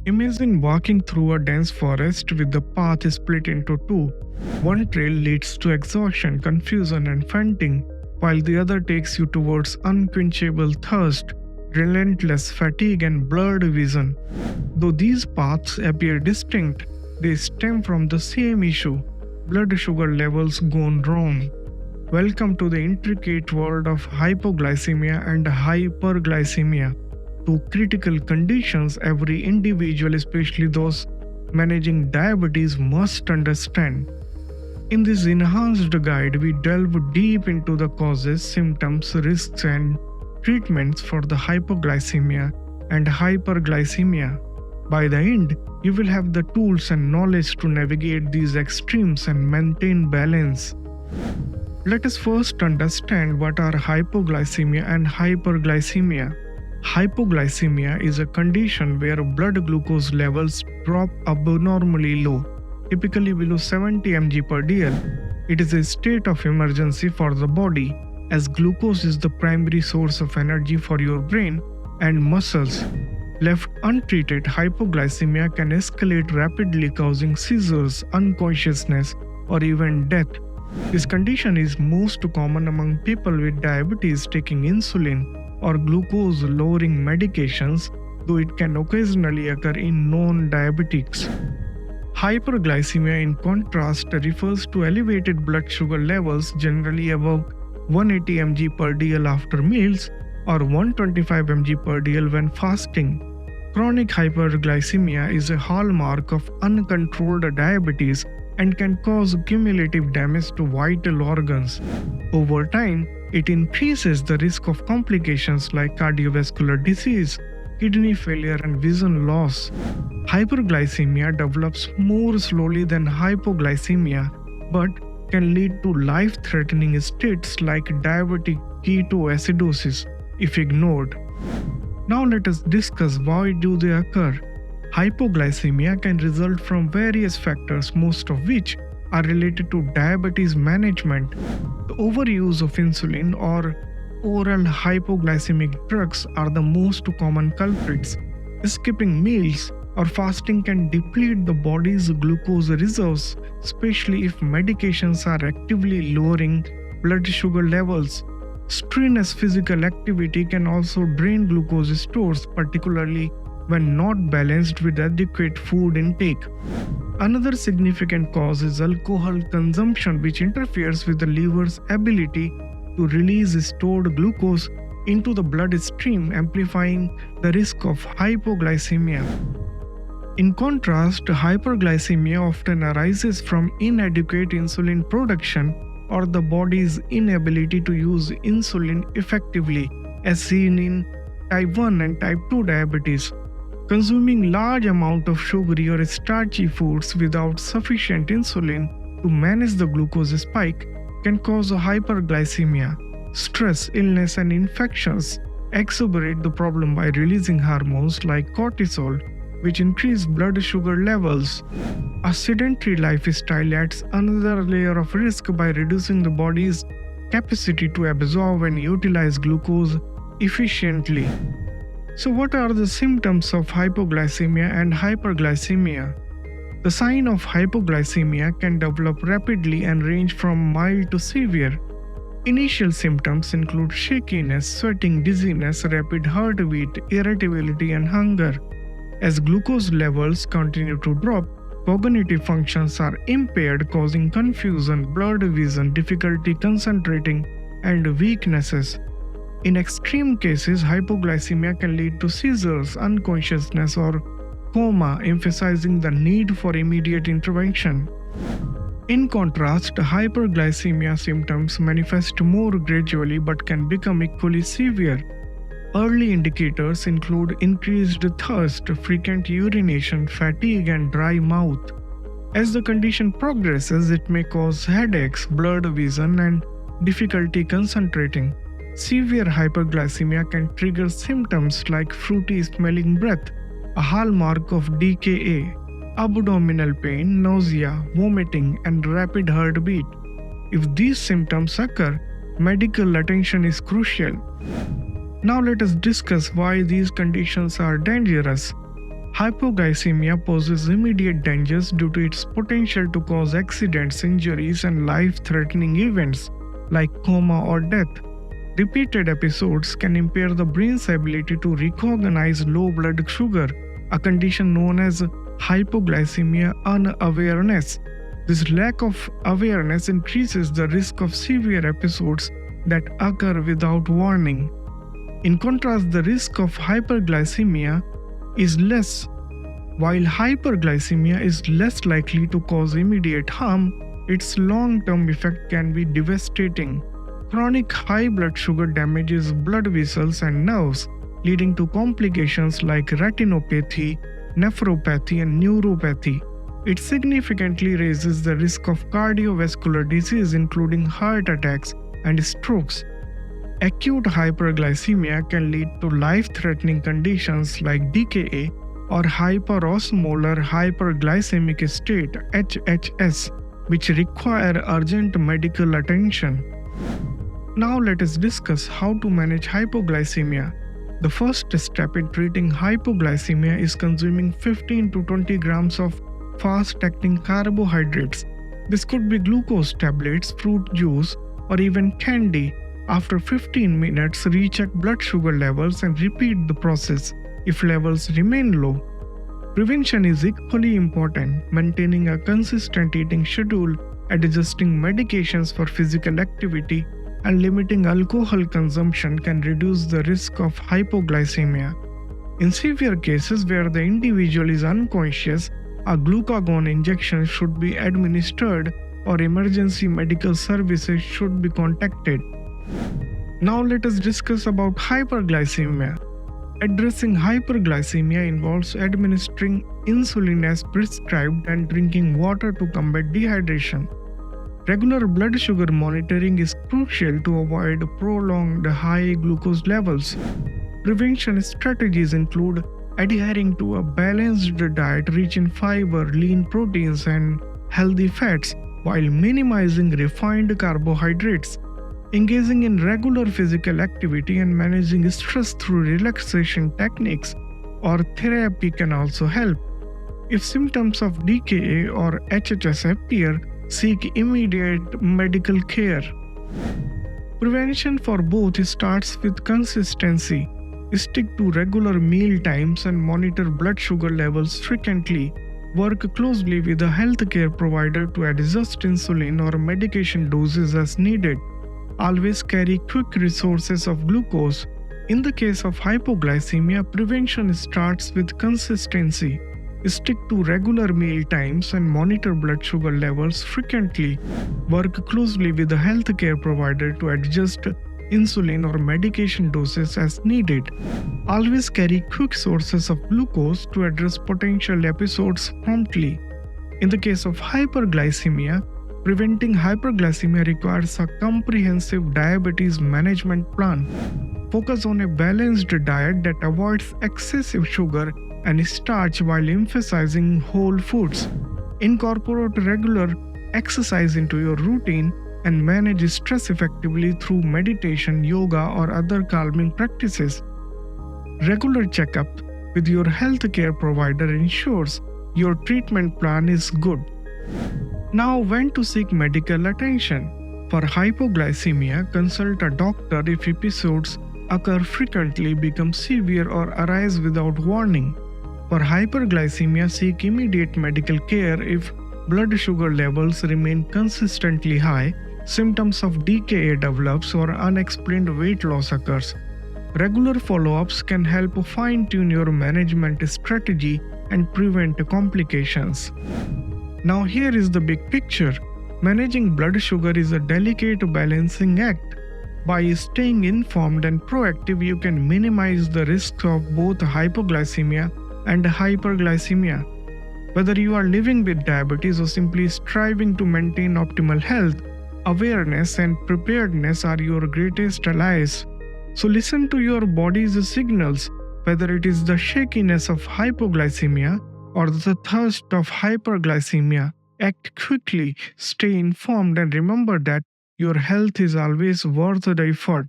Imagine walking through a dense forest with the path split into two. One trail leads to exhaustion, confusion, and fainting, while the other takes you towards unquenchable thirst, relentless fatigue, and blurred vision. Though these paths appear distinct, they stem from the same issue: blood sugar levels gone wrong. Welcome to the intricate world of hypoglycemia and hyperglycemia, two critical conditions every individual, especially those managing diabetes, must understand. In this enhanced guide, we delve deep into the causes, symptoms, risks, and treatments for the hypoglycemia and hyperglycemia. By the end, you will have the tools and knowledge to navigate these extremes and maintain balance. Let us first understand what are hypoglycemia and hyperglycemia. Hypoglycemia is a condition where blood glucose levels drop abnormally low, typically below 70 mg per dl. It is a state of emergency for the body, as glucose is the primary source of energy for your brain and muscles. Left untreated, hypoglycemia can escalate rapidly, causing seizures, unconsciousness, or even death. This condition is most common among people with diabetes taking insulin or glucose-lowering medications, though it can occasionally occur in non-diabetics. Hyperglycemia, in contrast, refers to elevated blood sugar levels generally above 180 mg per dl after meals or 125 mg per dl when fasting. Chronic hyperglycemia is a hallmark of uncontrolled diabetes and can cause cumulative damage to vital organs. Over time, it increases the risk of complications like cardiovascular disease, kidney failure, and vision loss. Hyperglycemia develops more slowly than hypoglycemia, but can lead to life-threatening states like diabetic ketoacidosis if ignored. Now let us discuss why do they occur. Hypoglycemia can result from various factors, most of which are related to diabetes management. The overuse of insulin or oral hypoglycemic drugs are the most common culprits. Skipping meals or fasting can deplete the body's glucose reserves, especially if medications are actively lowering blood sugar levels. Strenuous physical activity can also drain glucose stores, particularly when not balanced with adequate food intake. Another significant cause is alcohol consumption, which interferes with the liver's ability to release stored glucose into the bloodstream, amplifying the risk of hypoglycemia. In contrast, hyperglycemia often arises from inadequate insulin production or the body's inability to use insulin effectively, as seen in type 1 and type 2 diabetes. Consuming large amounts of sugary or starchy foods without sufficient insulin to manage the glucose spike can cause hyperglycemia. Stress, illness, and infections exacerbate the problem by releasing hormones like cortisol, which increase blood sugar levels. A sedentary lifestyle adds another layer of risk by reducing the body's capacity to absorb and utilize glucose efficiently. So what are the symptoms of hypoglycemia and hyperglycemia? The sign of hypoglycemia can develop rapidly and range from mild to severe. Initial symptoms include shakiness, sweating, dizziness, rapid heartbeat, irritability, and hunger. As glucose levels continue to drop, cognitive functions are impaired, causing confusion, blurred vision, difficulty concentrating, and weaknesses. In extreme cases, hypoglycemia can lead to seizures, unconsciousness, or coma, emphasizing the need for immediate intervention. In contrast, hyperglycemia symptoms manifest more gradually but can become equally severe. Early indicators include increased thirst, frequent urination, fatigue, and dry mouth. As the condition progresses, it may cause headaches, blurred vision, and difficulty concentrating. Severe hyperglycemia can trigger symptoms like fruity smelling breath, a hallmark of DKA, abdominal pain, nausea, vomiting, and rapid heartbeat. If these symptoms occur, medical attention is crucial. Now let us discuss why these conditions are dangerous. Hypoglycemia poses immediate dangers due to its potential to cause accidents, injuries, and life-threatening events like coma or death. Repeated episodes can impair the brain's ability to recognize low blood sugar, a condition known as hypoglycemia unawareness. This lack of awareness increases the risk of severe episodes that occur without warning. In contrast, the risk of hyperglycemia is less. While hyperglycemia is less likely to cause immediate harm, its long-term effect can be devastating. Chronic high blood sugar damages blood vessels and nerves, leading to complications like retinopathy, nephropathy, and neuropathy. It significantly raises the risk of cardiovascular disease, including heart attacks and strokes. Acute hyperglycemia can lead to life-threatening conditions like DKA or hyperosmolar hyperglycemic state (HHS), which require urgent medical attention. Now let us discuss how to manage hypoglycemia. The first step in treating hypoglycemia is consuming 15 to 20 grams of fast-acting carbohydrates. This could be glucose tablets, fruit juice, or even candy. After 15 minutes, recheck blood sugar levels and repeat the process if levels remain low. Prevention is equally important. Maintaining a consistent eating schedule, adjusting medications for physical activity, and limiting alcohol consumption can reduce the risk of hypoglycemia. In severe cases where the individual is unconscious, a glucagon injection should be administered or emergency medical services should be contacted. Now let us discuss about hyperglycemia. Addressing hyperglycemia involves administering insulin as prescribed and drinking water to combat dehydration. Regular blood sugar monitoring is crucial to avoid prolonged high glucose levels. Prevention strategies include adhering to a balanced diet rich in fiber, lean proteins, and healthy fats, while minimizing refined carbohydrates. Engaging in regular physical activity and managing stress through relaxation techniques or therapy can also help. If symptoms of DKA or HHS appear, seek immediate medical care. Prevention for both starts with consistency. Stick to regular meal times and monitor blood sugar levels frequently. Work closely with a healthcare provider to adjust insulin or medication doses as needed. Always carry quick resources of glucose. In the case of hypoglycemia, prevention starts with consistency. Stick to regular meal times and monitor blood sugar levels frequently. Work closely with a healthcare provider to adjust insulin or medication doses as needed. Always carry quick sources of glucose to address potential episodes promptly. In the case of hyperglycemia, preventing hyperglycemia requires a comprehensive diabetes management plan. Focus on a balanced diet that avoids excessive sugar and starch while emphasizing whole foods. Incorporate regular exercise into your routine and manage stress effectively through meditation, yoga, or other calming practices. Regular checkup with your healthcare provider ensures your treatment plan is good. Now, when to seek medical attention? For hypoglycemia, consult a doctor if episodes occur frequently, become severe, or arise without warning. For hyperglycemia, seek immediate medical care if blood sugar levels remain consistently high, symptoms of DKA develops, or unexplained weight loss occurs. Regular follow-ups can help fine-tune your management strategy and prevent complications. Now here is the big picture. Managing blood sugar is a delicate balancing act. By staying informed and proactive, you can minimize the risks of both hypoglycemia and hyperglycemia. Whether you are living with diabetes or simply striving to maintain optimal health, awareness and preparedness are your greatest allies. So listen to your body's signals, whether it is the shakiness of hypoglycemia or the thirst of hyperglycemia. Act quickly, stay informed, and remember that your health is always worth the effort.